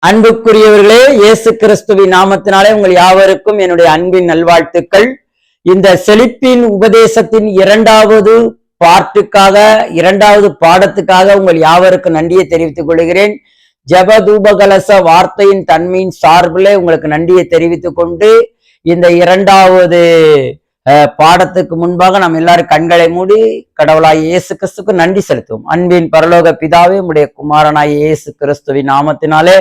அன்புக்குரியவர்களே, இயேசு கிறிஸ்துவின் நாமத்தினாலே உங்கள் யாவருக்கும் என்னுடைய அன்பின் நல்வாழ்த்துக்கள். இந்த செழிப்பின் உபதேசத்தின் இரண்டாவது பாடத்துக்காக உங்கள் யாவருக்கும் நன்றியை தெரிவித்துக் கொள்கிறேன். ஜப தூபகலச வார்த்தையின் தன்மையின் சார்பிலே உங்களுக்கு நன்றியை தெரிவித்துக் கொண்டு இந்த இரண்டாவது பாடத்துக்கு முன்பாக நாம் எல்லாரும் கண்களை மூடி கடவுளாய் இயேசு கிறிஸ்துக்கு நன்றி செலுத்துவோம். அன்பின் பரலோக பிதாவே, உம்முடைய குமாரனாய் இயேசு கிறிஸ்துவின் நாமத்தினாலே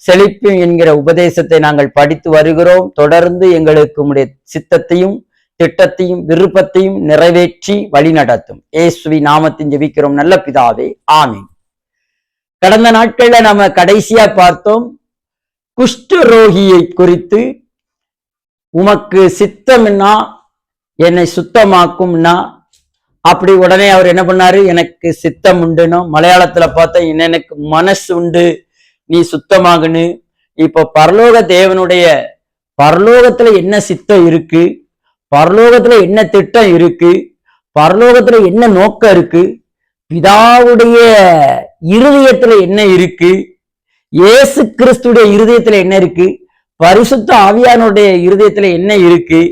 செழிப்பு என்கிற உபதேசத்தை நாங்கள் படித்து வருகிறோம். தொடர்ந்து எங்களுக்கு உம்முடைய சித்தத்தையும் திட்டத்தையும் விருப்பத்தையும் நிறைவேற்றி வழி நடத்தும். இயேசுவின் நாமத்தின் ஜெபிக்கிறோம் நல்ல பிதாவே, ஆமீன். கடந்த நாட்கள்ல நாம கடைசியா பார்த்தோம், குஷ்டரோகியை குறித்து. உமக்கு சித்தம்னா என்னை சுத்தமாக்கும்னா, அப்படி உடனே அவர் என்ன பண்ணாரு, எனக்கு சித்தம் உண்டுன்னு. மலையாளத்துல பார்த்தா எனக்கு மனசு உண்டு, நீ சுத்தமாகனு. இப்ப பரலோக தேவனுடைய பரலோகத்துல என்ன சித்தம் இருக்கு, பரலோகத்துல என்ன திட்டம் இருக்கு, பரலோகத்துல என்ன நோக்கம் இருக்கு, பிதாவுடைய இருதயத்துல என்ன இருக்கு, இயேசு கிறிஸ்துடைய இருதயத்துல என்ன இருக்கு, பரிசுத்த ஆவியானுடைய இருதயத்துல என்ன இருக்கு,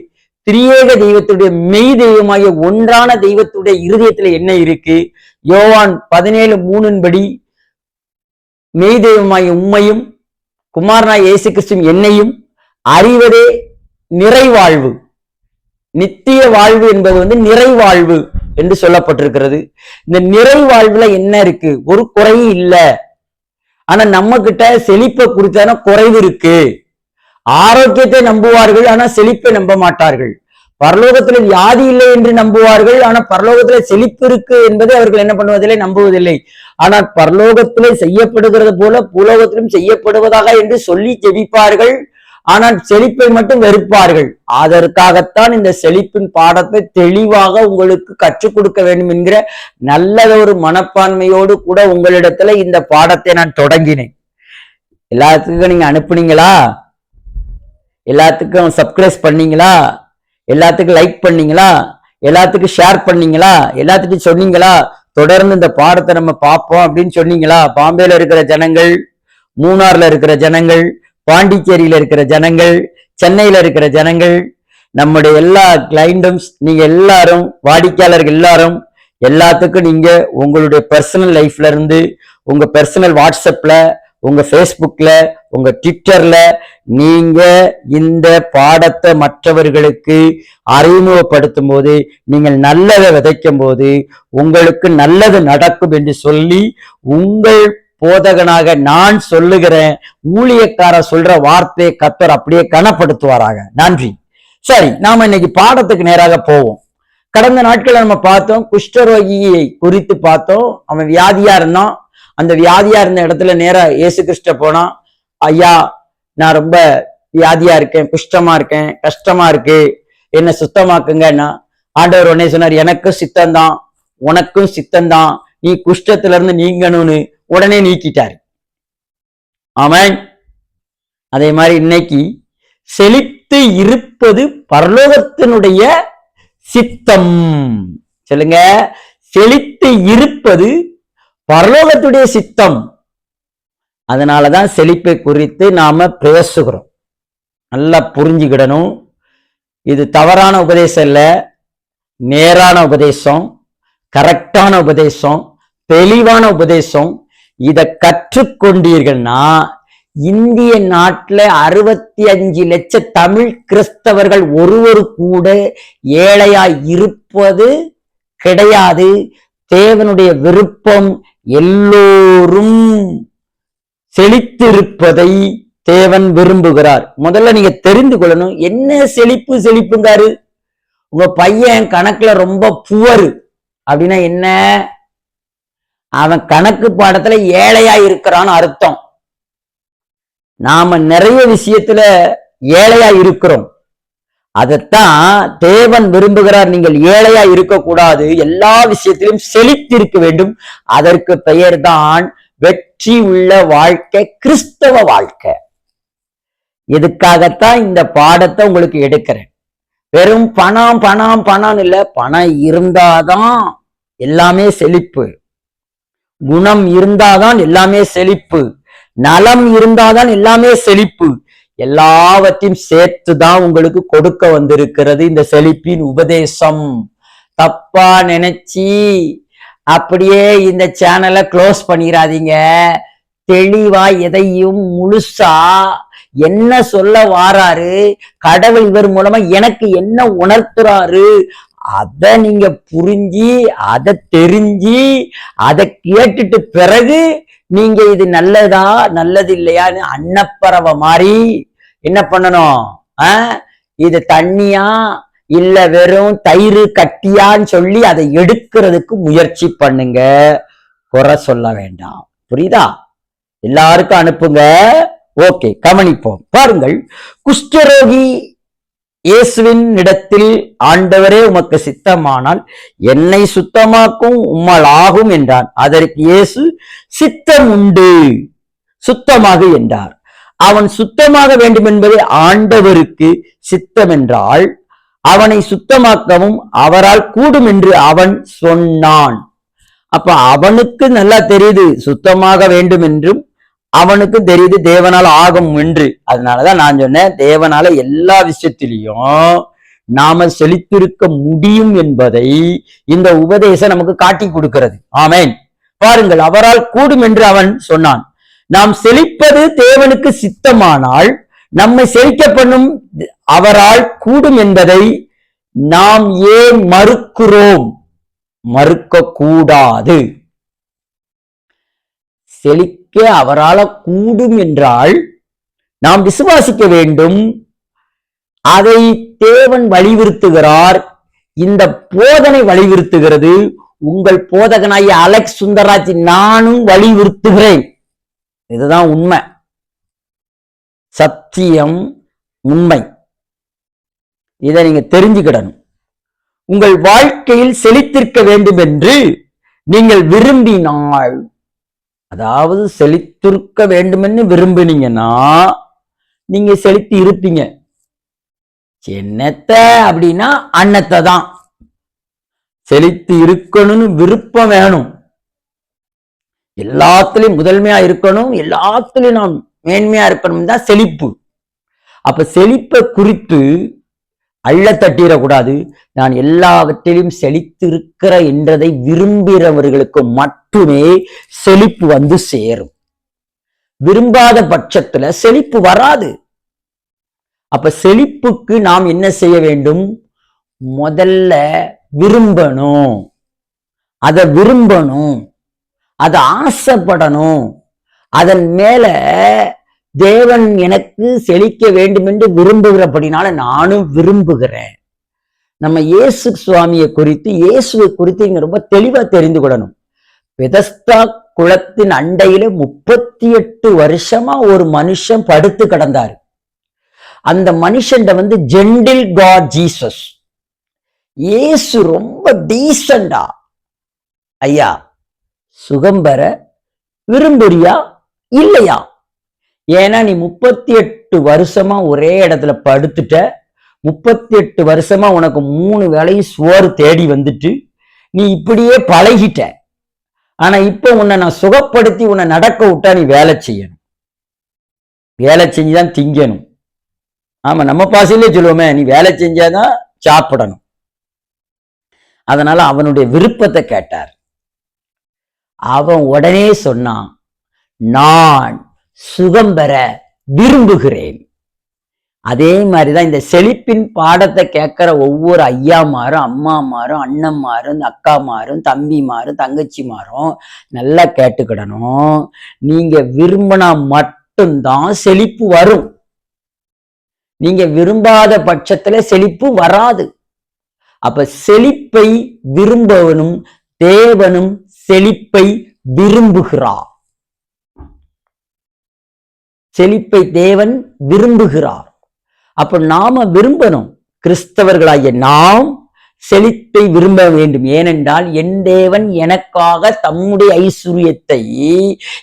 திரியேக தெய்வத்துடைய மெய் தெய்வமாகிய ஒன்றான தெய்வத்துடைய இருதயத்துல என்ன இருக்கு, யோவான் 17:3 மெய் தெய்வமாகிய உம்மையும் குமாரனாய் இயேசு கிறிஸ்துவும் என்னையும் அறிவதே நிறைவாழ்வு. நித்திய வாழ்வு என்பது நிறைவாழ்வு என்று சொல்லப்பட்டிருக்கிறது. இந்த நிறைவாழ்வுல என்ன இருக்கு, ஒரு குறையும் இல்லை. ஆனா நம்ம கிட்ட செழிப்பை குறித்தான குறைவு இருக்கு. ஆரோக்கியத்தை நம்புவார்கள், ஆனா செழிப்பை நம்ப மாட்டார்கள். பரலோகத்துல வியாதி இல்லை என்று நம்புவார்கள், ஆனா பரலோகத்துல செழிப்பு இருக்கு என்பதை அவர்கள் என்ன பண்ணுவதில்லை, நம்புவதில்லை. ஆனால் பரலோகத்திலே செய்யப்படுகிறது போல பூலோகத்திலும் செய்யப்படுவதாக என்று சொல்லி ஜெபிப்பார்கள், ஆனால் செழிப்பை மட்டும் வெறுப்பார்கள். அதற்காகத்தான் இந்த செழிப்பின் பாடத்தை தெளிவாக உங்களுக்கு கற்றுக் கொடுக்க வேண்டும் என்கிற நல்லதொரு மனப்பான்மையோடு கூட உங்களிடத்துல இந்த பாடத்தை நான் தொடங்கினேன். எல்லாத்துக்கும் நீங்க அனுப்புனீங்களா? எல்லாத்துக்கும் சப்ஸ்கிரைப் பண்ணீங்களா? எல்லாத்துக்கும் லைக் பண்ணீங்களா? எல்லாத்துக்கும் ஷேர் பண்ணீங்களா? எல்லாத்துக்கும் சொன்னீங்களா தொடர்ந்து இந்த பாடத்தை நம்ம பார்ப்போம் அப்படின்னு சொன்னீங்களா? பாம்பேல இருக்கிற ஜனங்கள், மூணார்ல இருக்கிற ஜனங்கள், பாண்டிச்சேரியில இருக்கிற ஜனங்கள், சென்னையில இருக்கிற ஜனங்கள், நம்முடைய எல்லா கிளைண்டம்ஸ், நீங்க எல்லாரும் வாடிக்கையாளர்கள் எல்லாரும், எல்லாத்துக்கும் நீங்க உங்களுடைய பர்சனல் லைஃப்ல இருந்து, உங்க பர்சனல் வாட்ஸ்அப்ல, உங்க ஃபேஸ்புக்ல, உங்க ட்விட்டர்ல நீங்க இந்த பாடத்தை மற்றவர்களுக்கு அறிமுகப்படுத்தும் போது, நீங்கள் நல்லதை விதைக்கும் போது உங்களுக்கு நல்லது நடக்கும் என்று சொல்லி உங்கள் போதகனாக நான் சொல்லுகிறேன். ஊழியக்கார சொல்ற வார்த்தையை கர்த்தர் அப்படியே கனப்படுத்துவாராக. நன்றி. சரி, நாம இன்னைக்கு பாடத்துக்கு நேராக போவோம். கடந்த நாட்கள் நம்ம பார்த்தோம், குஷ்டரோகியை குறித்து பார்த்தோம். அவன் வியாதியா இருந்தான். அந்த வியாதியா இருந்த இடத்துல நேரா இயேசு கிறிஸ்ட போனா, ஐயா நான் ரொம்ப வியாதியா இருக்கேன், குஷ்டமா இருக்கேன், கஷ்டமா இருக்கு, என்ன சுத்தமாக்குங்கன்னா, ஆண்டவர் உடனே சொன்னார், எனக்கும் சித்தம்தான் உனக்கும் சித்தம்தான், நீ குஷ்டத்துல இருந்து நீங்கணும்னு உடனே நீக்கிட்டாரு. ஆமென். அதே மாதிரி இன்னைக்கு செழித்து இருப்பது பரலோகத்தினுடைய சித்தம். சொல்லுங்க, செழித்து இருப்பது பரலோகத்துடைய சித்தம். அதனாலதான் செழிப்பை குறித்து நாம பேசுகிறோம். நல்லா புரிஞ்சுக்கிடணும். இது தவறான உபதேசம் இல்ல, நேரான உபதேசம், கரெக்டான உபதேசம், தெளிவான உபதேசம். இதை கற்றுக்கொண்டீர்கள்னா இந்திய நாட்டுல 65 லட்சம் தமிழ் கிறிஸ்தவர்கள் ஒருவர் கூட ஏழையாய் இருப்பது கிடையாது. தேவனுடைய விருப்பம் எல்லோரும் செழித்திருப்பதை தேவன் விரும்புகிறார். முதல்ல நீங்க தெரிந்து கொள்ளணும், என்ன செழிப்புங்காரு. உங்க பையன் கணக்குல ரொம்ப புவர் அப்படின்னா என்ன, அவன் கணக்கு பாடத்துல ஏழையா இருக்கிறான்னு அர்த்தம். நாம நிறைய விஷயத்துல ஏழையா இருக்கிறோம். அதைத்தான் தேவன் விரும்புகிறார். நீங்கள் ஏழையா இருக்கக்கூடாது, எல்லா விஷயத்திலும் செழித்திருக்க வேண்டும். அதற்கு பெயர் தான் வெற்றி உள்ள வாழ்க்கை, கிறிஸ்தவ வாழ்க்கை. இதுக்காகத்தான் இந்த பாடத்தை உங்களுக்கு எடுக்கிறேன். வெறும் பணம் பணம் பணம் இல்ல, பணம் இருந்தாதான் எல்லாமே செழிப்பு. குணம் இருந்தாதான் எல்லாமே செழிப்பு. நலம் இருந்தாதான் எல்லாமே செழிப்பு. எல்லாவற்றையும் சேர்த்துதான் உங்களுக்கு கொடுக்க வந்திருக்கிறது இந்த செழிப்பின் உபதேசம். தப்பா நினைச்சு அப்படியே இந்த சேனலை க்ளோஸ் பண்ணிடாதீங்க. தெளிவா எதையும் முழுசா என்ன சொல்ல வாராரு, கடவுள் இவர் மூலமா எனக்கு என்ன உணர்த்துறாரு, அதை நீங்க புரிஞ்சு அதை தெரிஞ்சு அதை கேட்டுட்டு பிறகு நீங்க இது நல்லதா நல்லது இல்லையான்னு அன்னப்பறவை மாதிரி என்ன பண்ணணும், இது தண்ணியா இல்ல வெறும் தயிர் கட்டியான்னு சொல்லி அதை எடுக்கிறதுக்கு முயற்சி பண்ணுங்க. குறை சொல்ல வேண்டாம். புரியுதா? எல்லாருக்கும் அனுப்புங்க. ஓகே, கவனிப்போம். பாருங்கள், குஷ்டரோகி இயேசுவின் இடத்தில், ஆண்டவரே உமக்கு சித்தமானால் என்னை சுத்தமாக்கும் உம்மால் ஆகும் என்றான். அதற்கு இயேசு, சித்தம் உண்டு, சுத்தமாக என்றார். அவன் சுத்தமாக வேண்டும் என்பதை ஆண்டவருக்கு சித்தம் என்றால் அவனை சுத்தமாக்கவும் அவரால் கூடும் என்று அவன் சொன்னான். அப்ப அவனுக்கு நல்லா தெரியுது சுத்தமாக வேண்டும் என்றும், அவனுக்கு தெரியுது தேவனால ஆகும் என்று. அதனாலதான் நான் சொன்னேன், தேவனால எல்லா விஷயத்திலையும் நாம செழித்திருக்க முடியும் என்பதை இந்த உபதேசம் நமக்கு காட்டி கொடுக்கிறது. ஆமேன். பாருங்கள், அவரால் கூடும் என்று அவன் சொன்னான். நாம் செழிப்பது தேவனுக்கு சித்தமானால் நம்மை செழிக்க பண்ணும் அவரால் கூடும் என்பதை நாம் ஏன் மறுக்கிறோம்? மறுக்க கூடாது. செழிக்க அவரால் கூடும் என்றால் நாம் விசுவாசிக்க வேண்டும். அதை தேவன் வலியுறுத்துகிறார். இந்த போதனை வலியுறுத்துகிறது. உங்கள் போதகனாகிய அலெக்ஸ் சுந்தரராஜ் நானும் வலியுறுத்துகிறேன். இதுதான் உண்மை, சத்தியம், உண்மை. இதை நீங்க தெரிஞ்சுக்கிடணும். உங்கள் வாழ்க்கையில் செழித்திருக்க வேண்டும் என்று நீங்கள் விரும்பினால், அதாவது செழித்திருக்க வேண்டும் என்று விரும்பினீங்கன்னா நீங்க செழித்து இருப்பீங்க. என்னத்த அப்படின்னா அன்னத்தை தான். செழித்து இருக்கணும்னு விருப்பம் வேணும். எல்லாத்துலயும் முதன்மையா இருக்கணும், எல்லாத்துலயும் நாம் மேன்மையா இருக்கணும் தான் செழிப்பு. அப்ப செழிப்பை குறித்து அள்ள தட்டிடக்கூடாது. நான் எல்லாவற்றிலும் செழித்திருக்கிற என்றதை விரும்புகிறவர்களுக்கு மட்டுமே செழிப்பு வந்து சேரும். விரும்பாத பட்சத்துல செழிப்பு வராது. அப்ப செழிப்புக்கு நாம் என்ன செய்ய வேண்டும்? முதல்ல விரும்பணும், அதை விரும்பணும், அதை ஆசைப்படணும். அதன் மேல தேவன் எனக்கு செழிக்க வேண்டும் என்று விரும்புகிறபடினால நானும் விரும்புகிறேன். நம்ம இயேசு சுவாமியை குறித்து, இயேசுவை குறித்து நீங்க ரொம்ப தெளிவா தெரிந்து கொள்ளணும். பெதஸ்தா குளத்தின் அண்டையில 38 வருஷமா ஒரு மனுஷன் படுத்து கிடந்தாரு. அந்த மனுஷன் வந்து ஜென்டில் காட் ஜீசஸ். இயேசு ரொம்ப டீசண்டா, ஐயா சுகம் பெற விரும்புறியா இல்லையா? ஏன்னா நீ 38 வருஷமா ஒரே இடத்துல படுத்துட்ட. 38 வருஷமா உனக்கு 3 வேளையும் சோறு தேடி வந்துட்டு நீ இப்படியே பழகிட்ட. ஆனா இப்ப உன்னை நான் சுகப்படுத்தி உன்னை நடக்க விட்டா நீ வேலை செய்யணும். வேலை செஞ்சுதான் திங்கணும். ஆமா, நம்ம பாசையிலே சொல்லுவோமே, நீ வேலை செஞ்சாதான் சாப்பிடணும். அதனால அவனுடைய விருப்பத்தை கேட்டார். அவன் உடனே சொன்னான், நான் சுகம் பெற விரும்புகிறேன். அதே மாதிரிதான் இந்த செழிப்பின் பாடத்தை கேட்கிற ஒவ்வொரு ஐயாமாரும், அம்மாமாரும், அண்ணன்மாரும், அக்காமாரும், தம்பிமாரும், தங்கச்சிமாரும் நல்லா கேட்டுக்கிடணும். நீங்க விரும்பினா மட்டும்தான் செழிப்பு வரும். நீங்க விரும்பாத பட்சத்துல செழிப்பு வராது. அப்ப செழிப்பை விரும்பவனும் தேவனும் செழிப்பை விரும்புகிறார். செழிப்பை தேவன் விரும்புகிறார். அப்ப நாம விரும்பணும். கிறிஸ்தவர்களாகிய நாம் செழிப்பை விரும்ப வேண்டும். ஏனென்றால் என் தேவன் எனக்காக தம்முடைய ஐஸ்வர்யத்தை,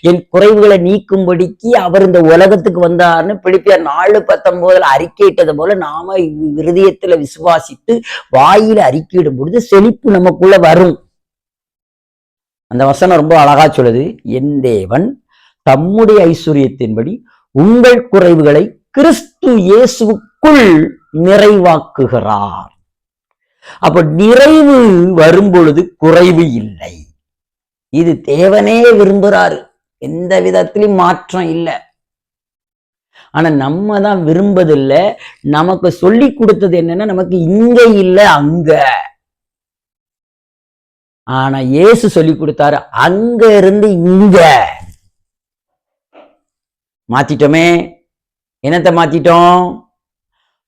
என் குறைவுகளை நீக்கும்படிக்கு அவர் இந்த உலகத்துக்கு வந்தார்னு பிலிப்பியர் 4:19 அறிக்கையிட்டது போல நாம இருதயத்துல விசுவாசித்து வாயில அறிக்கையிடும் பொழுது செழிப்பு நமக்குள்ள வரும். அந்த வசனம் ரொம்ப அழகா சொல்லுது. என் தேவன் தம்முடைய ஐஸ்வர்யத்தின்படி உங்கள் குறைவுகளை கிறிஸ்து இயேசுவுக்குள் நிறைவாக்குகிறார். அப்ப நிறைவு வரும்பொழுது குறைவு இல்லை. இது தேவனே விரும்புறாரு, எந்த விதத்திலும் மாற்றம் இல்லை. ஆனா நம்ம தான் விரும்பதில்லை. நமக்கு சொல்லி கொடுத்தது என்னன்னா, நமக்கு இங்க இல்லை அங்க. ஆனா இயேசு சொல்லி கொடுத்தாரு, அங்க இருந்து இங்க மாத்திட்டோமே. என்னத்தை மாத்திட்டோம்?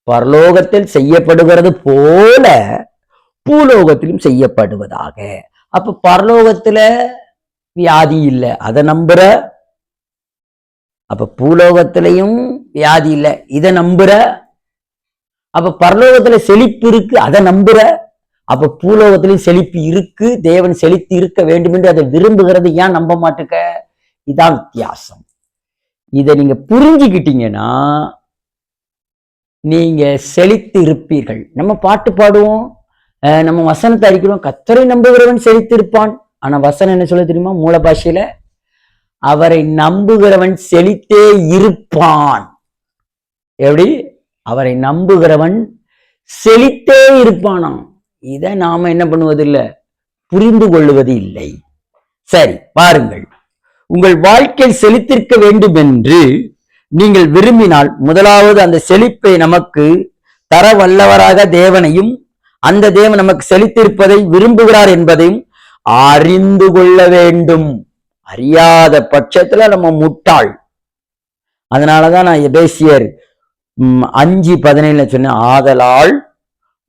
பரலோகத்தில் செய்யப்படுகிறது போல பூலோகத்திலும் செய்யப்படுவதாக. அப்ப பரலோகத்துல வியாதி இல்லை, அதை நம்புற. அப்ப பூலோகத்திலையும் வியாதி இல்லை, இதை நம்புற. அப்ப பரலோகத்துல செழிப்பு இருக்கு, அதை நம்புற. அப்ப பூலோகத்திலையும் செழிப்பு இருக்கு, தேவன் செழித்து இருக்க வேண்டும் என்று அதை விரும்புகிறது. ஏன் நம்ப மாட்டுக்க? இதான் வித்தியாசம். இதை நீங்க புரிஞ்சுக்கிட்டீங்கன்னா நீங்க செழித்து இருப்பீர்கள். நம்ம பாட்டு பாடுவோம், நம்ம வசனத்தை அடிக்கிறோம், கர்த்தரை நம்புகிறவன் செழித்து இருப்பான். ஆனா வசனம் என்ன சொல்ல தெரியுமா? மூல பாஷையில, அவரை நம்புகிறவன் செழித்தே இருப்பான். எப்படி? அவரை நம்புகிறவன் செழித்தே இருப்பானாம். இதை நாம என்ன பண்ணுவதில்லை, புரிந்து கொள்ளுவது இல்லை. சரி, பாருங்கள். உங்கள் வாழ்க்கையில் செழித்திருக்க வேண்டும் என்று நீங்கள் விரும்பினால், முதலாவது அந்த செழிப்பை நமக்கு தர வல்லவராக தேவனையும், அந்த தேவன் நமக்கு செழித்திருப்பதை விரும்புகிறார் என்பதையும் அறிந்து கொள்ள வேண்டும். அறியாத பட்சத்துல நம்ம முட்டாள். அதனாலதான் நான் எபேசியர் 5:17 சொன்னேன், ஆதலால்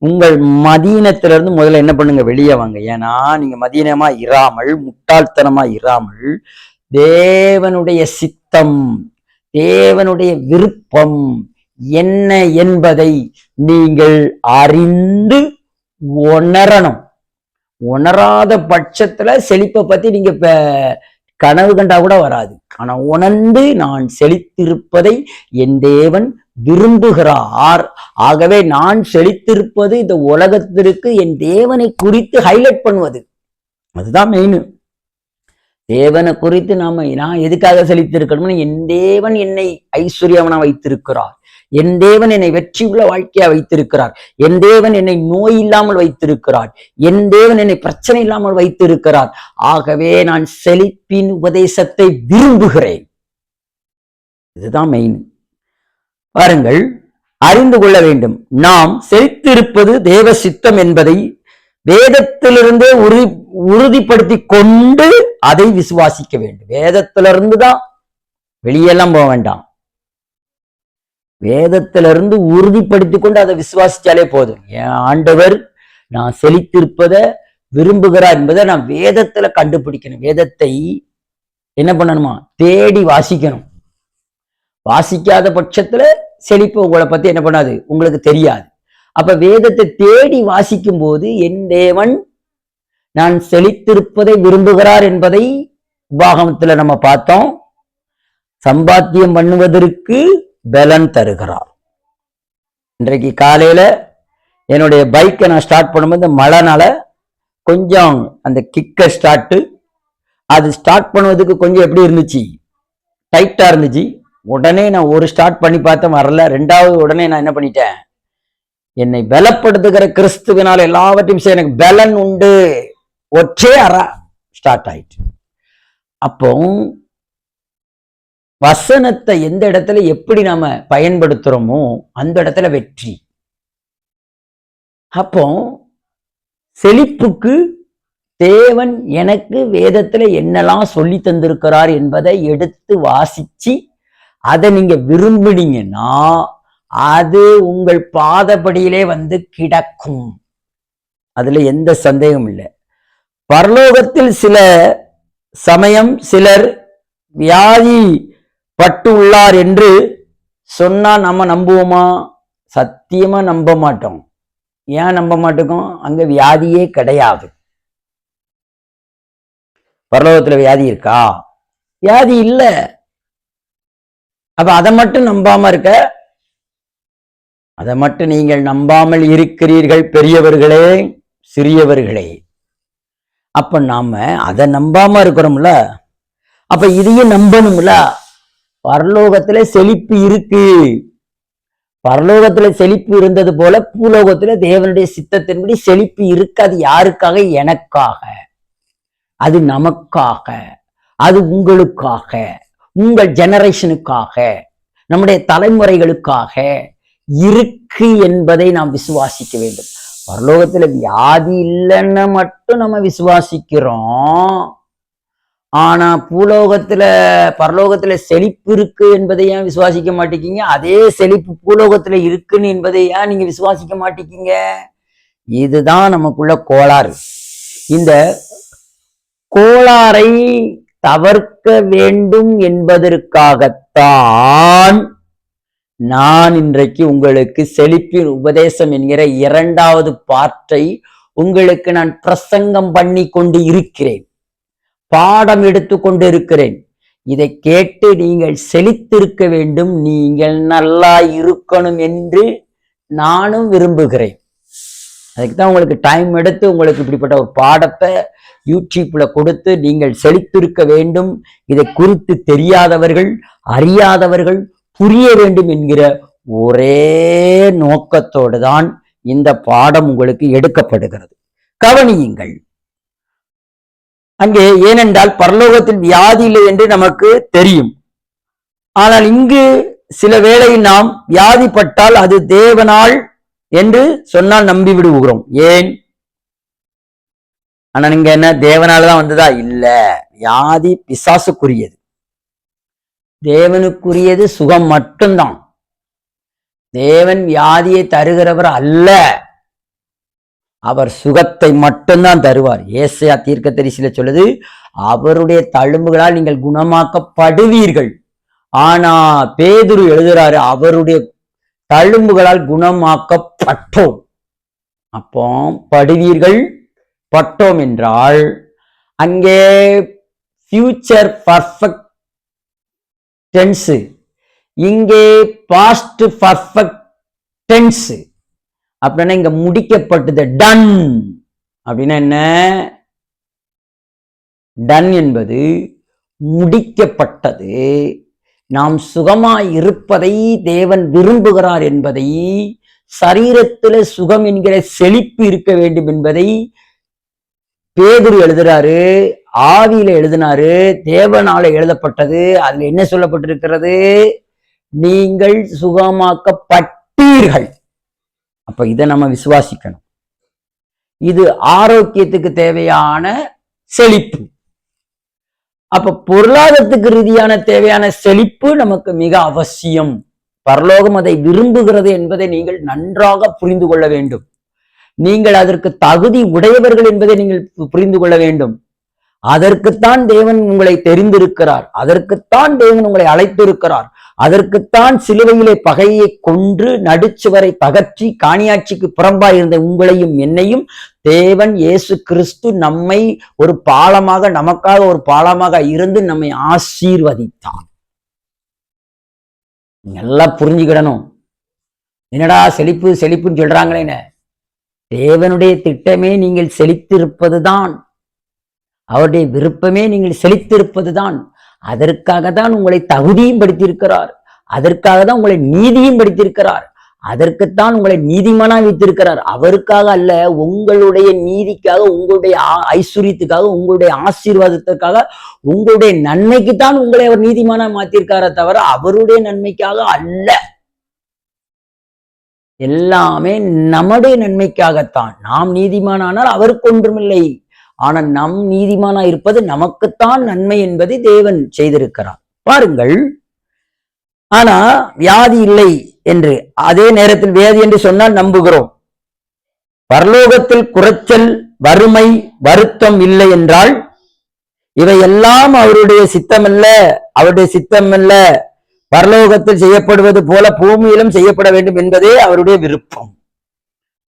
உங்கள் மதீனத்திலிருந்து முதல்ல என்ன பண்ணுங்க, வெளியே வாங்க. ஏன்னா நீங்க மதீனமா இராமல், முட்டாள்தனமா இராமல், தேவனுடைய சித்தம், தேவனுடைய விருப்பம் என்ன என்பதை நீங்கள் அறிந்து உணரணும். உணராத பட்சத்துல செழிப்பை பத்தி நீங்க இப்ப கனவு கண்டா கூட வராது. ஆனா உணர்ந்து நான் செழித்திருப்பதை என் தேவன் விரும்புகிறார், ஆகவே நான் செழித்திருப்பது இந்த உலகத்திற்கு என் தேவனை குறித்து ஹைலைட் பண்ணுவது. அதுதான் மெயின். தேவனை குறித்து நான் எதுக்காக செழித்திருக்கணும்னு, என் தேவன் என்னை ஐஸ்வர்யவனா வைத்திருக்கிறார், என் தேவன் என்னை வெற்றி உள்ள வாழ்க்கையா வைத்திருக்கிறார், என் தேவன் என்னை நோய் இல்லாமல் வைத்திருக்கிறார், என் தேவன் என்னை பிரச்சனை இல்லாமல் வைத்திருக்கிறார். ஆகவே நான் செழிப்பின் உபதேசத்தை விரும்புகிறேன். இதுதான் மெயின். பாருங்கள், அறிந்து கொள்ள வேண்டும். நாம் செழித்திருப்பது தேவ சித்தம் என்பதை வேதத்திலிருந்தே உறுதிப்படுத்தி கொண்டு அதை விசுவாசிக்க வேண்டும். வேதத்திலிருந்து தான், வெளியெல்லாம் போக வேண்டாம். வேதத்திலிருந்து உறுதிப்படுத்தி கொண்டு அதை விசுவாசிச்சாலே போதும். என் ஆண்டவர் நான் செழித்திருப்பதை விரும்புகிறார் என்பதை நான் வேதத்துல கண்டுபிடிக்கணும். வேதத்தை என்ன பண்ணணுமா? தேடி வாசிக்கணும். வாசிக்காத பட்சத்துல செழிப்பு உங்களை பத்தி என்ன பண்ணாது, உங்களுக்கு தெரியாது. அப்ப வேதத்தை தேடி வாசிக்கும் போது என் தேவன் நான் செழித்திருப்பதை விரும்புகிறார் என்பதை உபாகமத்துல நம்ம பார்த்தோம். சம்பாத்தியம் பண்ணுவதற்கு பலன் தருகிறார். இன்றைக்கு காலையில என்னுடைய பைக்கை நான் ஸ்டார்ட் பண்ணும்போது மழைனால கொஞ்சம் அந்த கிக்கர் ஸ்டார்ட், அது ஸ்டார்ட் பண்ணுவதுக்கு கொஞ்சம் எப்படி இருந்துச்சு, டைட்டா இருந்துச்சு. உடனே நான் ஒரு ஸ்டார்ட் பண்ணி பார்த்தேன், வரல. ரெண்டாவது உடனே நான் என்ன பண்ணிட்டேன், என்னை பலப்படுத்துகிற கிறிஸ்துவினால் எல்லாவற்றையும் செய்ய எனக்கு பலன் உண்டு, ஒற்றே அற ஸ்டார்ட் ஆயிட்டு. அப்போ வசனத்தை எந்த இடத்துல எப்படி நாம பயன்படுத்துறோமோ அந்த இடத்துல வெற்றி. அப்போ செழிப்புக்கு தேவன் எனக்கு வேதத்துல என்னெல்லாம் சொல்லி தந்திருக்கிறார் என்பதை எடுத்து வாசிச்சு அதை நீங்க விரும்பினீங்கன்னா அது உங்கள் பாதப்படியிலே வந்து கிடக்கும். அதுல எந்த சந்தேகம் இல்லை. பரலோகத்தில் சில சமயம் சிலர் வியாதி பட்டு உள்ளார் என்று சொன்னா நம்ம நம்புவோமா? சத்தியமா நம்ப மாட்டோம். ஏன் நம்ப மாட்டோம்? அங்க வியாதியே கிடையாது. பரலோகத்துல வியாதி இருக்கா? வியாதி இல்லை. அப்ப அதை மட்டும் நம்பாம இருக்க, அதை மட்டும் நீங்கள் நம்பாமல் இருக்கிறீர்கள் பெரியவர்களே சிறியவர்களே. அப்ப நாம அதை நம்பாம இருக்கிறோம்ல, அப்ப இதையும் நம்பணும்ல. பரலோகத்துல செழிப்பு இருக்கு. பரலோகத்துல செழிப்பு இருந்தது போல பூலோகத்துல தேவனுடைய சித்தத்தின்படி செழிப்பு இருக்கு. அது யாருக்காக? எனக்காக, அது நமக்காக, அது உங்களுக்காக, உங்கள் ஜெனரேஷனுக்காக, நம்முடைய தலைமுறைகளுக்காக இருக்கு என்பதை நாம் விசுவாசிக்க வேண்டும். பரலோகத்துல வியாதி இல்லைன்னு மட்டும் நம்ம விசுவாசிக்கிறோம். ஆனா பரலோகத்துல செழிப்பு இருக்கு என்பதை ஏன் விசுவாசிக்க மாட்டேங்க? அதே செழிப்பு பூலோகத்துல இருக்குன்னு என்பதை ஏன் நீங்க விசுவாசிக்க மாட்டேங்க? இதுதான் நமக்குள்ள கோளாறு. இந்த கோளாறை தவிர்க்க வேண்டும் என்பதற்காகத்தான் நான் இன்றைக்கு உங்களுக்கு செழிப்பின் உபதேசம் என்கிற 2வது பார்ட்டை உங்களுக்கு நான் பிரசங்கம் பண்ணி கொண்டு இருக்கிறேன், பாடம் எடுத்து கொண்டு இருக்கிறேன். இதை கேட்டு நீங்கள் செழித்திருக்க வேண்டும், நீங்கள் நல்லா இருக்கணும் என்று நானும் விரும்புகிறேன். அதுக்கு தான் உங்களுக்கு டைம் எடுத்து உங்களுக்கு இப்படிப்பட்ட ஒரு பாடத்தை யூடியூப்ல கொடுத்து நீங்கள் செழித்திருக்க வேண்டும், இதை குறித்து தெரியாதவர்கள், அறியாதவர்கள் புரிய வேண்டும் என்கிற ஒரே நோக்கத்தோடு தான் இந்த பாடம் உங்களுக்கு எடுக்கப்படுகிறது. கவனியுங்கள். அங்கே ஏனென்றால் பரலோகத்தில் வியாதி இல்லை என்று நமக்கு தெரியும். ஆனால் இங்கு சில வேளையில் நாம் வியாதிப்பட்டால் அது தேவனால் என்று சொன்னால் நம்பி விடுகிறோம். ஏன்? ஆனா நீங்க என்ன தேவனாலதான் வந்ததா? இல்ல, வியாதி பிசாசுக்குரியது. தேவனுக்குரியது சுகம் மட்டும்தான். தேவன் வியாதியை தருகிறவர் அல்ல, அவர் சுகத்தை மட்டும்தான் தருவார். ஏசாயா தீர்க்கதரிசியில சொல்லுது, அவருடைய தழும்புகளால் நீங்கள் குணமாக்கப்படுவீர்கள். ஆனா பேதுரு எழுதுறாரு, அவருடைய தழும்புகளால் குணமாக்கப்பட்டோம். அப்போ படுவீர்கள், பட்டோம் என்றால் அங்கே ஃபியூச்சர் பர்ஃபெக்ட் டென்ஸ், இங்கே பாஸ்ட் பர்ஃபெக்ட் டென்ஸ். அப்படின்னா இங்க முடிக்கப்பட்டது, டன். அப்படின்னா என்ன? டன் என்பது முடிக்கப்பட்டது. நாம் சுகமாய் இருப்பதை தேவன் விரும்புகிறார் என்பதை, சரீரத்துல சுகம் என்கிற செழிப்பு இருக்க வேண்டும் என்பதை பேதுரு எழுதுறாரு, ஆவியில எழுதினாரு, தேவனால எழுதப்பட்டது. அதுல என்ன சொல்லப்பட்டிருக்கிறது? நீங்கள் சுகமாக்கப்பட்டீர்கள். அப்ப இதை நம்ம விசுவாசிக்கணும். இது ஆரோக்கியத்துக்கு தேவையான செழிப்பு. அப்ப பொருளாதாரத்துக்கு ரீதியான தேவையான செழிப்பு நமக்கு மிக அவசியம். பரலோகம் அதை விரும்புகிறது என்பதை நீங்கள் நன்றாக புரிந்து கொள்ள வேண்டும். நீங்கள் அதற்கு தகுதி உடையவர்கள் என்பதை நீங்கள் புரிந்து கொள்ள வேண்டும். அதற்குத்தான் தேவன் உங்களை தெரிந்திருக்கிறார், அதற்குத்தான் தேவன் உங்களை அழைத்திருக்கிறார், அதற்குத்தான் சிலுவையிலே பகையை கொன்று நடுச்சுவரை தகற்றி காணியாட்சிக்கு புறம்பாய் இருந்த உங்களையும் என்னையும் தேவன் இயேசு கிறிஸ்து நம்மை ஒரு பாலமாக, நமக்காக ஒரு பாலமாக இருந்து நம்மை ஆசீர்வதித்தான். நல்லா புரிஞ்சுக்கிடணும். என்னடா செழிப்பு செழிப்புன்னு சொல்றாங்களேன்னு, தேவனுடைய திட்டமே நீங்கள் செழித்திருப்பதுதான், அவருடைய விருப்பமே நீங்கள் செழித்திருப்பதுதான். அதற்காக தான் உங்களை தகுதியும் படுத்தியிருக்கிறார், அதற்காக தான் உங்களை நீதியும் படுத்தியிருக்கிறார், அதற்குத்தான் உங்களை நீதிமானா வைத்திருக்கிறார். அவருக்காக அல்ல, உங்களுடைய நீதிக்காக, உங்களுடைய ஐஸ்வர்யத்துக்காக, உங்களுடைய ஆசீர்வாதத்துக்காக, உங்களுடைய நன்மைக்குத்தான் உங்களை அவர் நீதிமானா மாத்திருக்கார தவிர அவருடைய நன்மைக்காக அல்ல. எல்லாமே நம்முடைய நன்மைக்காகத்தான். நாம் நீதிமானால் அவருக்கு ஒன்றுமில்லை. ஆனால் நம் நீதிமானா இருப்பது நமக்குத்தான் நன்மை என்பதை தேவன் செய்திருக்கிறார். பாருங்கள். ஆனா வியாதி இல்லை என்று, அதே நேரத்தில் வியாதி என்று சொன்னால் நம்புகிறோம். பரலோகத்தில் குறைச்சல், வறுமை, வருத்தம் இல்லை என்றால் இவையெல்லாம் அவருடைய சித்தமல்ல, அவருடைய சித்தமல்ல. பரலோகத்தில் செய்யப்படுவது போல பூமியிலும் செய்யப்பட வேண்டும் என்பதே அவருடைய விருப்பம்.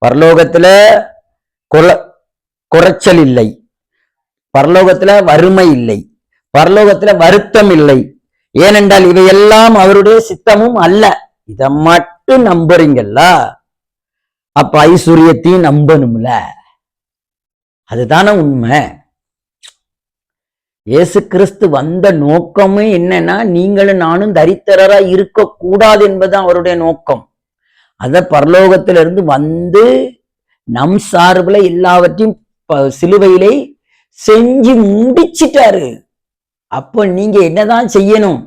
பரலோகத்துல குறைச்சல் இல்லை, பரலோகத்துல வறுமை இல்லை, பரலோகத்துல வருத்தம் இல்லை. ஏனென்றால் இவையெல்லாம் அவருடைய சித்தமும் அல்ல. இதை மட்டும் நம்புறீங்கல்ல, அப்ப ஐஸ்வர்யத்தையும் நம்பணும்ல. அதுதானே உண்மை. இயேசு கிறிஸ்து வந்த நோக்கமே என்னன்னா, நீங்களும் நானும் தரித்திரரா இருக்க கூடாது என்பதுதான் அவருடைய நோக்கம். அத பரலோகத்திலிருந்து வந்து நம் சார்புல எல்லாவற்றையும் சிலுவையிலே செஞ்சு முடிச்சிட்டாரு. அப்போ நீங்க என்னதான் செய்யணும்?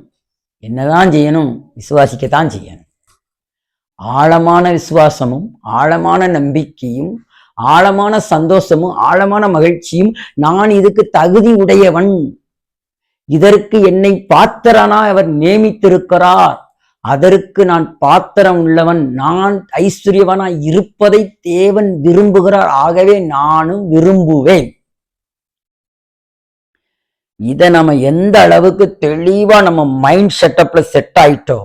விசுவாசிக்கத்தான் செய்யணும். ஆழமான விசுவாசமும் ஆழமான நம்பிக்கையும் ஆழமான சந்தோஷமும் ஆழமான மகிழ்ச்சியும், நான் இதுக்கு தகுதி உடையவன், இதற்கு என்னை பாத்திரனா அவர் நியமித்திருக்கிறார், அதற்கு நான் பாத்திரம் உள்ளவன், நான் ஐஸ்வர்யவனாய் இருப்பதை தேவன் விரும்புகிறார், ஆகவே நானும் விரும்புவேன். இதை நம்ம எந்த அளவுக்கு தெளிவா நம்ம மைண்ட் செட்டப்ல செட் ஆயிட்டோ,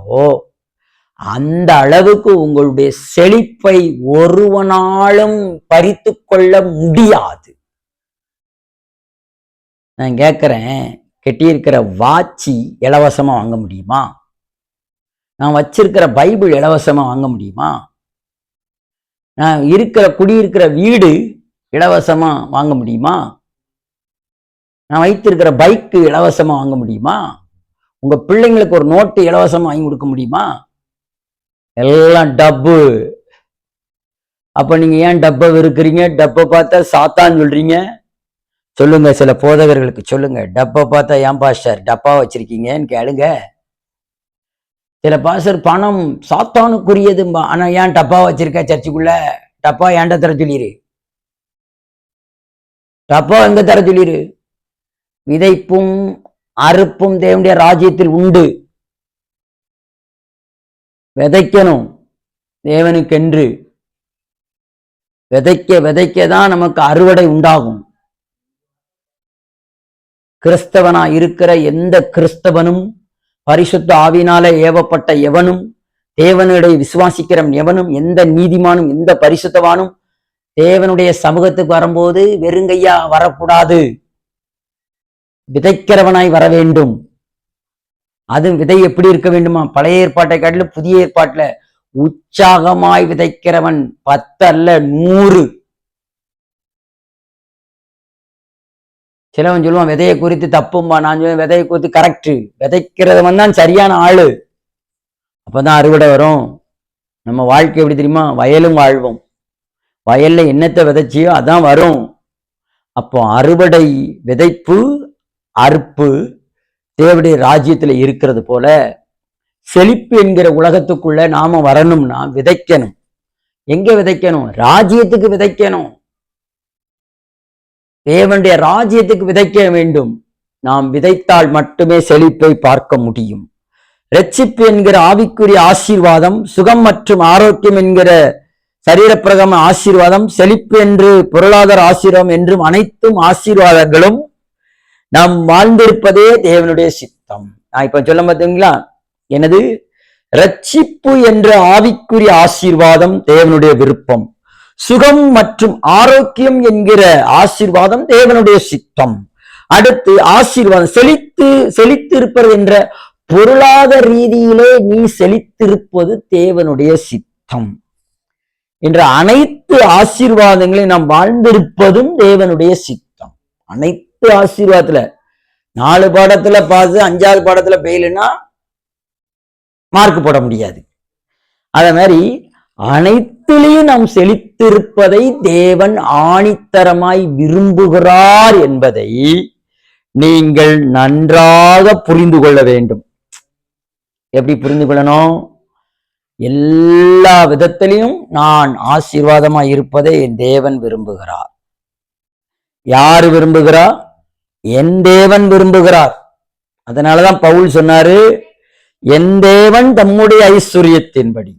அந்த அளவுக்கு உங்களுடைய செழிப்பை ஒருவனாலும் பறித்து கொள்ள முடியாது. நான் கேட்கிறேன், கெட்டியிருக்கிற வாட்சி இலவசமா வாங்க முடியுமா? நான் வச்சிருக்கிற பைபிள் இலவசமா வாங்க முடியுமா? நான் குடியிருக்கிற வீடு இலவசமா வாங்க முடியுமா? நான் வைத்திருக்கிற பைக்கு இலவசமா வாங்க முடியுமா? உங்க பிள்ளைங்களுக்கு ஒரு நோட்டு இலவசமா வாங்கி கொடுக்க முடியுமா? எல்லாம் டப்பு. அப்ப நீங்க ஏன் டப்பை இருக்கிறீங்க? டப்பை பார்த்தா சாத்தான்னு சொல்றீங்க. சொல்லுங்க, சில போதகர்களுக்கு சொல்லுங்க, டப்பை பார்த்தா ஏன் பாஸ்டர் டப்பா வச்சிருக்கீங்கன்னு கேளுங்க. சில பாஸ்டர் பணம் சாத்தானுக்குரியதும்பா, ஆனா ஏன் டப்பா வச்சிருக்க சர்ச்சுக்குள்ள? டப்பா ஏன்ட தர சொல்லிரு, டப்பா எங்க தர சொல்லிரு. விதைப்பும் அறுப்பும் தேவனுடைய ராஜ்யத்தில் உண்டு. விதைக்கணும், தேவனுக்கென்று விதைக்கதான் நமக்கு அறுவடை உண்டாகும். கிறிஸ்தவனா இருக்கிற எந்த கிறிஸ்தவனும், பரிசுத்த ஆவியினால ஏவப்பட்ட எவனும், தேவனுடைய விசுவாசிக்கிற எவனும், எந்த நீதிமானும் எந்த பரிசுத்தவானும் தேவனுடைய சமூகத்துக்கு வரும்போது வெறுங்கையா வரக்கூடாது, விதைக்கிறவனாய் வர வேண்டும். அது விதை எப்படி இருக்க வேண்டுமா? பழைய ஏற்பாட்டை காட்டிலும் புதிய ஏற்பாட்டுல உற்சாகமாய் விதைக்கிறவன் 10 அல்ல 100. சிலவன் சொல்லுவான் விதையை குறித்து தப்பும்பா. நான் சொல்லுவேன் விதையை குறித்து கரெக்ட். விதைக்கிறவன் தான் சரியான ஆளு. அப்பதான் அறுவடை வரும். நம்ம வாழ்க்கை எப்படி தெரியுமா? வயலும் வாழ்வோம். வயல்ல என்னத்தை விதைச்சியோ அதான் வரும். அப்போ அறுவடை, விதைப்பு, அறுப்பு தேவனுடைய ராஜ்யத்துல இருக்கிறது போல, செழிப்பு என்கிற உலகத்துக்குள்ள நாம வரணும்னா விதைக்கணும். எங்க விதைக்கணும்? ராஜ்யத்துக்கு விதைக்கணும். தேவனுடைய ராஜ்யத்துக்கு விதைக்க வேண்டும். நாம் விதைத்தால் மட்டுமே செழிப்பை பார்க்க முடியும். இரட்சிப்பு என்கிற ஆவிக்குரிய ஆசீர்வாதம், சுகம் மற்றும் ஆரோக்கியம் என்கிற சரீரப்பிரகம ஆசீர்வாதம், செழிப்பு என்று பொருளாதார ஆசீர்வாதம் என்றும் அனைத்தும் ஆசீர்வாதங்களும் நாம் வாழ்ந்திருப்பதே தேவனுடைய சித்தம். நான் இப்ப சொல்ல பார்த்தீங்களா, எனது இரட்சிப்பு என்ற ஆவிக்குரிய ஆசீர்வாதம் தேவனுடைய விருப்பம், சுகம் மற்றும் ஆரோக்கியம் என்கிற ஆசீர்வாதம் தேவனுடைய சித்தம். அடுத்து ஆசீர்வாதம், செழித்து இருப்பது என்ற பொருளாதார ரீதியிலே நீ செழித்திருப்பது தேவனுடைய சித்தம் என்ற அனைத்து ஆசீர்வாதங்களையும் நாம் வாழ்ந்திருப்பதும் தேவனுடைய சித்தம். அனைத்து ஆசீர்வாதத்துல 4 பாடத்துல பாஸ், 5வது பாடத்துல பெயிலுன்னா மார்க் போட முடியாது. அத மாதிரி அனைத்திலையும் நாம் செழித்திருப்பதை தேவன் ஆணித்தரமாய் விரும்புகிறார் என்பதை நீங்கள் நன்றாக புரிந்து கொள்ள வேண்டும். எப்படி புரிந்து கொள்ளணும்? எல்லா விதத்திலையும் நான் ஆசீர்வாதமாய் இருப்பதை என் தேவன் விரும்புகிறார். யாரு விரும்புகிறார்? என் தேவன் விரும்புகிறார். அதனாலதான் பவுல் சொன்னாரு, என் தேவன் தம்முடைய ஐஸ்வர்யத்தின்படி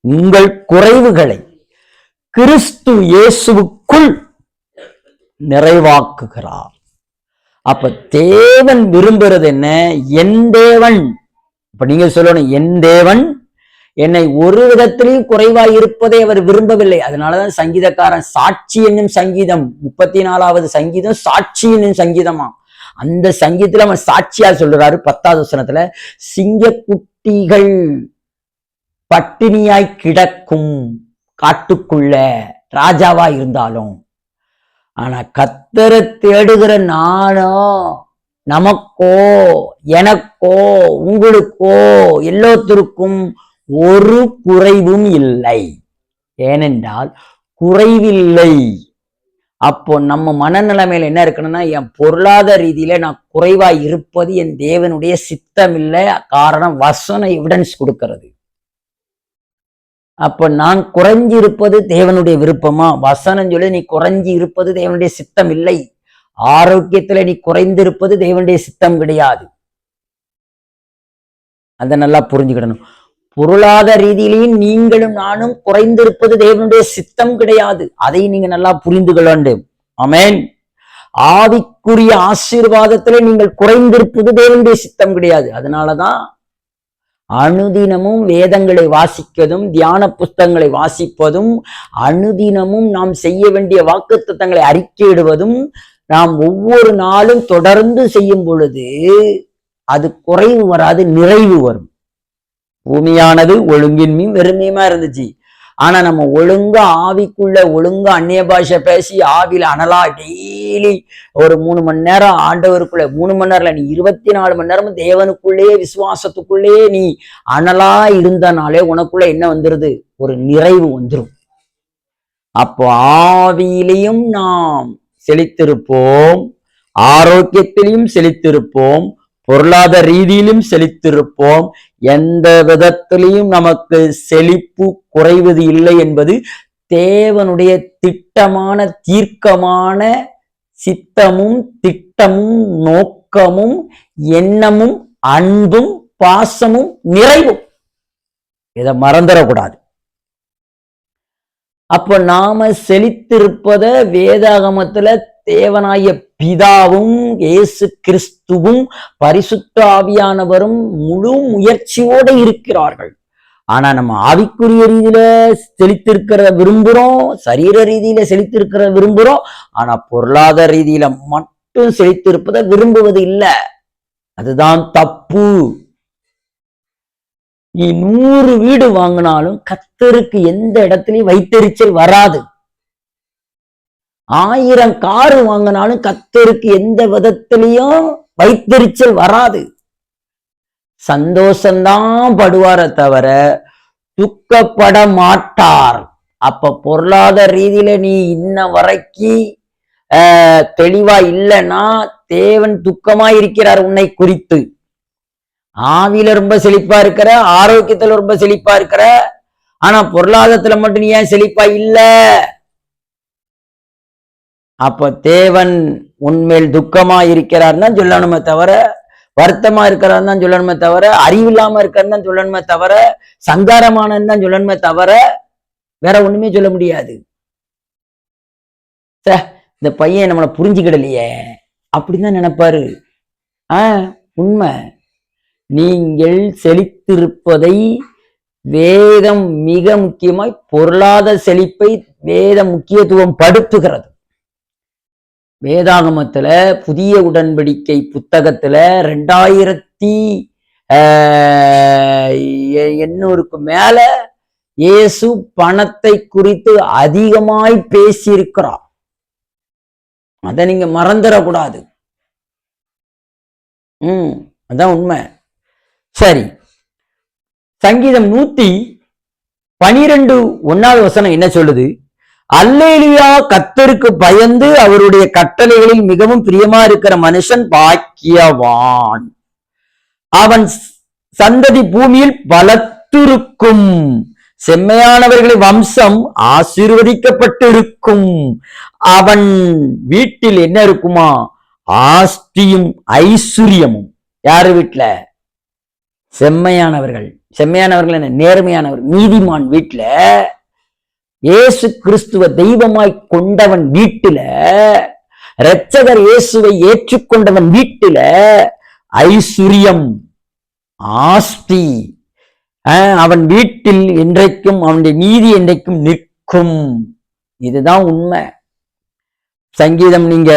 உங்கள் குறைவுகளை கிறிஸ்து இயேசுவுக்குள் நிறைவாக்குகிறார். அப்ப தேவன் விரும்புறது என்ன? என் தேவன். இப்ப நீங்க சொல்லணும், என் தேவன் என்னை ஒரு விதத்திலையும் குறைவாய் இருப்பதை அவர் விரும்பவில்லை. அதனாலதான் சங்கீதக்காரன் சாட்சி என்னும் சங்கீதம், 34வது சங்கீதம் சாட்சி என்னும் சங்கீதமா, அந்த சங்கீதத்துல அவன் சாட்சியா சொல்றாரு. 10வது வசனத்துல, சிங்கக்குட்டிகள் பட்டினியாய் கிடக்கும் காட்டுக்குள்ள ராஜாவா இருந்தாலும், ஆனா கர்த்தரை தேடுகிற நானும் நமக்கோ எனக்கோ உங்களுக்கோ எல்லோருக்கும் ஒரு குறைவும் இல்லை. ஏனென்றால் குறைவில்லை. அப்போ நம்ம மனநிலைமையில என்ன இருக்கணும்னா, என் பொருளாதார ரீதியில நான் குறைவா இருப்பது என் தேவனுடைய சித்தம் இல்லை. காரணம் வசனம் எவிடன்ஸ் கொடுக்கிறது. அப்ப நான் குறைஞ்சி இருப்பது தேவனுடைய விருப்பமா? வசனம் சொல்லி நீ குறைஞ்சி இருப்பது தேவனுடைய சித்தம் இல்லை. ஆரோக்கியத்துல நீ குறைந்திருப்பது தேவனுடைய சித்தம் கிடையாது. அதை நல்லா புரிஞ்சுக்கிடணும். பொருளாதார ரீதியிலையும் நீங்களும் நானும் குறைந்திருப்பது தேவனுடைய சித்தம் கிடையாது. அதையும் நீங்க நல்லா புரிந்து கொள்ள வேண்டும். ஆமென். ஆவிக்குரிய ஆசீர்வாதத்துல நீங்கள் குறைந்திருப்பது தேவனுடைய சித்தம் கிடையாது. அதனாலதான் அனுதினமும் வேதங்களை வாசிப்பதும் தியான புஸ்தகங்களை வாசிப்பதும் அனுதினமும் நாம் செய்ய வேண்டிய வாக்குத்தத்தங்களை அறிக்கையிடுவதும் நாம் ஒவ்வொரு நாளும் தொடர்ந்து செய்யும் பொழுது அது குறைவு வராது, நிறைவு வரும். பூமியானது ஒழுங்கின்மையும் வெறுமையுமா இருந்துச்சு. ஆனா நம்ம ஒழுங்கா ஆவிக்குள்ள ஒழுங்கா அந்நிய பாஷை பேசி ஆவில அனலா டெய்லி ஒரு 3 மணி நேரம் ஆண்டவருக்குள்ள, 3 மணி நேரம் நீ 24 மணி நேரமும் தேவனுக்குள்ளே விசுவாசத்துக்குள்ளே நீ அனலா இருந்தனாலே உனக்குள்ள என்ன வந்துருது? ஒரு நிறைவு வந்துடும். அப்போ ஆவியிலையும் நாம் செழித்திருப்போம், ஆரோக்கியத்திலையும் செழித்திருப்போம், பொருளாதார ரீதியிலும் செழித்திருப்போம். எந்த விதத்திலையும் நமக்கு செழிப்பு குறைவது இல்லை என்பது தேவனுடைய திட்டமான தீர்க்கமான சித்தமும் திட்டமும் நோக்கமும் எண்ணமும் அன்பும் பாசமும் நிறைவும். இதை மறந்துடக்கூடாது. அப்ப நாம செழித்திருப்பத வேதாகமத்துல தேவனாய பிதாவும் இயேசு கிறிஸ்துவும் பரிசுத்த ஆவியானவரும் முழு முயற்சியோடு இருக்கிறார்கள். ஆனா நம்ம ஆவிக்குரிய ரீதியில செழித்திருக்கிற விரும்புறோம், சரீர ரீதியில செழித்திருக்கிற விரும்புறோம். ஆனா பொருளாதார ரீதியில மட்டும் செழித்திருப்பதை விரும்புவது இல்லை. அதுதான் தப்பு. நீ 100 வீடு வாங்கினாலும் கர்த்தருக்கு எந்த இடத்துலயும் வைத்தெரிச்சல் வராது. 1000 காரு வாங்கினாலும் கர்த்தருக்கு எந்த விதத்திலையும் வைத்தெரிச்சல் வராது. சந்தோஷம்தான் படுவார தவிர துக்கப்பட மாட்டார். அப்ப பொருளாதார ரீதியில நீ இன்ன வரைக்கும் தெளிவா இல்லைன்னா தேவன் துக்கமா இருக்கிறார் உன்னை குறித்து. ஆவியில ரொம்ப செழிப்பா இருக்கிற, ஆரோக்கியத்துல ரொம்ப செழிப்பா இருக்கிற, ஆனா பொருளாதாரத்துல மட்டும் நீ ஏன் செழிப்பா இல்ல? அப்ப தேவன் உன்மேல் துக்கமா இருக்கிறார்னு தான் சொல்லணுமே தவிர, வருத்தமா இருக்கிறார் தான் சொல்லணுமே தவிர, அறிவில்லாம இருக்கிறது தான் சொல்லணுமே தவிர, சங்காரமானன்னு தான் சொல்லணுமே தவிர வேற ஒண்ணுமே சொல்ல முடியாது. இந்த பையன் நம்மளை புரிஞ்சுக்கிடலையே அப்படிதான் நினைப்பாரு. உண்மை. நீங்கள் செழித்திருப்பதை வேதம் மிக முக்கியமாய் பொருளாதார செழிப்பை வேதம் முக்கியத்துவம் படுத்துகிறது. வேதாகமத்துல புதிய உடன்படிக்கை புத்தகத்துல 2800க்கு மேல இயேசு பணத்தை குறித்து அதிகமாய் பேசியிருக்கிறார். அதை நீங்க மறந்துடக்கூடாது. அதான் உண்மை. சரி, சங்கீதம் 112:1 என்ன சொல்லுது? அல்லேலூயா, கர்த்தருக்கு பயந்து அவருடைய கட்டளைகளில் மிகவும் பிரியமா இருக்கிற மனுஷன் பாக்கியவான். அவன் சந்ததி பூமியில் பலத்திருக்கும். செம்மையானவர்களின் வம்சம் ஆசீர்வதிக்கப்பட்டிருக்கும். அவன் வீட்டில் என்ன இருக்குமா? ஆஸ்தியும் ஐஸ்வர்யமும். யாரு வீட்டுல? செம்மையானவர்கள். செம்மையானவர்கள் என்ன? நேர்மையானவர், நீதிமான் வீட்டுல, இயேசு கிறிஸ்துவ தெய்வமாய் கொண்டவன் வீட்டுல, இரட்சகர் இயேசுவை ஏற்றுக்கொண்டவன் வீட்டுல ஐஸ்வர்யம், ஆஸ்தி. அவன் வீட்டில் என்றைக்கும் அவனுடைய நீதி என்றைக்கும் நிற்கும். இதுதான் உண்மை. சங்கீதம் நீங்க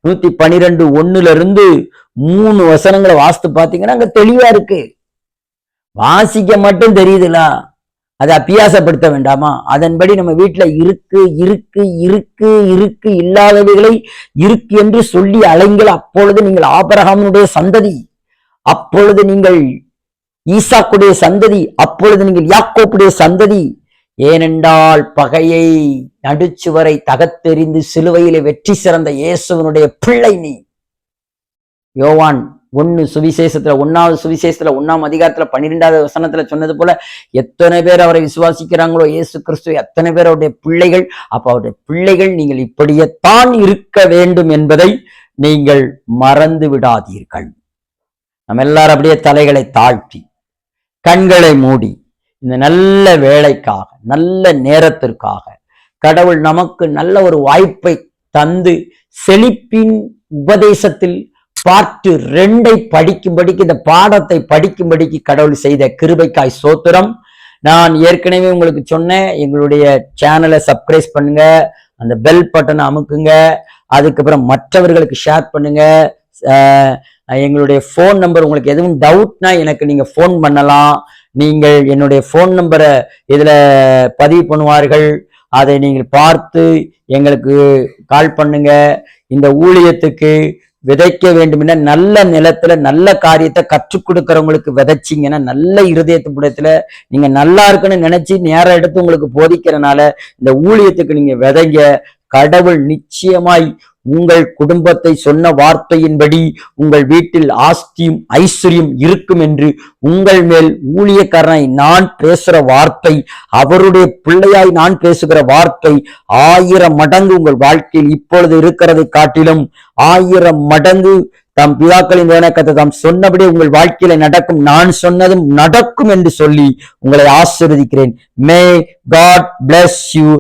112:1 வசனங்களை வாசித்து பார்த்தீங்கன்னா அங்க தெளிவா இருக்கு. வாசிக்க மட்டும் தெரியுதுல, அதை அபியாசப்படுத்த வேண்டாமா? அதன்படி நம்ம வீட்டுல இருக்கு இருக்கு இருக்கு இருக்கு இல்லாதவைகளை இருக்கு என்று சொல்லி அழைங்கள். அப்பொழுது நீங்கள் ஆபிரகாமினுடைய சந்ததி, அப்பொழுது நீங்கள் ஈசாக்குடைய சந்ததி, அப்பொழுது நீங்கள் யாக்கோப்புடைய சந்ததி. ஏனென்றால் பகையை நடுச்சுவரை தகத்தெறிந்து சிலுவையிலே வெற்றி சிறந்த இயேசுவனுடைய பிள்ளை நீ. யோவான் 1 சுவிசேஷத்துல 1வது சுவிசேஷத்துல 1ஆம் அதிகாரத்துல 12வது வசனத்துல சொன்னது போல எத்தனை பேர் அவரை விசுவாசிக்கிறாங்களோ இயேசு கிறிஸ்துவை, அத்தனை பேர் அவருடைய பிள்ளைகள். அப்ப அவருடைய பிள்ளைகள் நீங்கள் இப்படியேத்தான் இருக்க வேண்டும் என்பதை நீங்கள் மறந்து விடாதீர்கள். நம்ம எல்லாரும் அப்படியே தலைகளை தாழ்த்தி கண்களை மூடி இந்த நல்ல வேலைக்காக, நல்ல நேரத்திற்காக கடவுள் நமக்கு நல்ல ஒரு வாய்ப்பை தந்து செழிப்பின் உபதேசத்தில் பார்ட் 2 படிக்கும்படிக்கு, இந்த பாடத்தை படிக்கும்படிக்கு கடவுள் செய்த கிருபைக்காய் ஸ்தோத்திரம். நான் ஏற்கனவே உங்களுக்கு சொன்னேன், எங்களுடைய சேனலை சப்ஸ்கிரைப் பண்ணுங்க, அந்த பெல் பட்டனை அமுக்குங்க, அதுக்கப்புறம் மற்றவர்களுக்கு ஷேர் பண்ணுங்க. எங்களுடைய ஃபோன் நம்பர், உங்களுக்கு எதுவும் டவுட்னா எனக்கு நீங்க ஃபோன் பண்ணலாம். நீங்கள் என்னுடைய ஃபோன் நம்பரை இதுல பதிவு பண்ணுவார்கள், அதை நீங்கள் பார்த்து எங்களுக்கு கால் பண்ணுங்க. இந்த ஊழியத்துக்கு விதைக்க வேண்டும்னா நல்ல நிலத்துல நல்ல காரியத்தை கற்றுக் கொடுக்கறவங்களுக்கு விதைச்சிங்கன்னா, நல்ல இருதயத்துப்புடத்துல நீங்க நல்லா இருக்குன்னு நினைச்சு நேரம் எடுத்து உங்களுக்கு போதிக்கிறனால இந்த ஊழியத்துக்கு நீங்க விதைங்க. கடவுள் நிச்சயமாய் உங்கள் குடும்பத்தை சொன்ன வார்த்தையின்படி உங்கள் வீட்டில் ஆஸ்தியும் ஐஸ்வர்யம் இருக்கும் என்று உங்கள் மேல் ஊழியக்காரனை நான் பேசுற வார்த்தை, அவருடைய பிள்ளையாய் நான் பேசுகிற வார்த்தை 1000 மடங்கு உங்கள் வாழ்க்கையில் இப்பொழுது இருக்கிறதை காட்டிலும் 1000 மடங்கு தம் பிதாக்களின் வேணக்கத்தை தாம் சொன்னபடி உங்கள் வாழ்க்கையில நடக்கும், நான் சொன்னதும் நடக்கும் என்று சொல்லி உங்களை ஆசீர்வதிக்கிறேன். May God bless you.